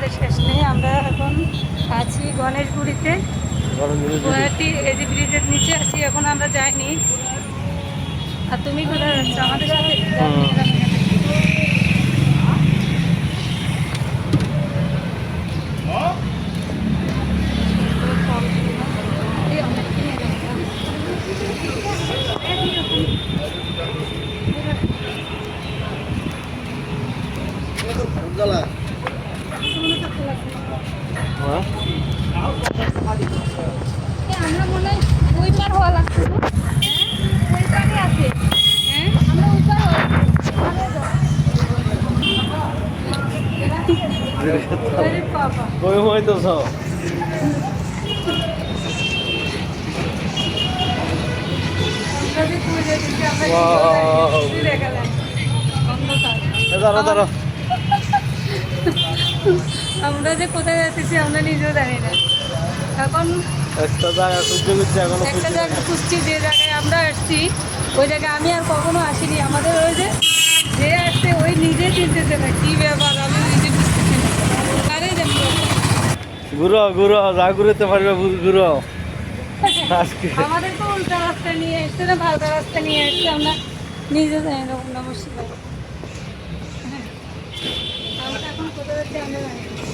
বলে শেষ নেই। আমরা এখন আছি গণেশগুড়িতে, গুয়াহাটি এজি ব্রিজের নিচে আছি। এখন আমরা যাইনি। আর তুমি কোথায় যাচ্ছ আমাদের সাথে? আমরা মনে হয় ওই পার হওয়া লাগছে। ওই পারে আছে। হ্যাঁ আমরা ওই পার কই হইতেছ? আমরা যে কোথায় যাচ্ছি আমরা নিজেও জানি না। এখন একটা জায়গা খুঁজতে খুঁজতে এখনো একটা জায়গা খুঁজছি, যে জায়গায় আমরা আসছি ওই জায়গায় আমি আর কখনো আসিনি। আমাদের ওই যে আসছে ওই নিজে চিনতেছে না কি ব্যাপার, আমি নিজে বুঝতেছি না। আরে জানি ঘুরো ঘুরো, যা ঘুরতে পারবে ঘুরো। আজকে আমাদের তো উল্টা রাস্তা নিয়ে এসছে না, ভালকা রাস্তা নিয়ে এসছে। আমরা নিজে জানি না। নমস্কার। হ্যাঁ আমরা এখন কোথায় যাচ্ছি আমরা জানি না।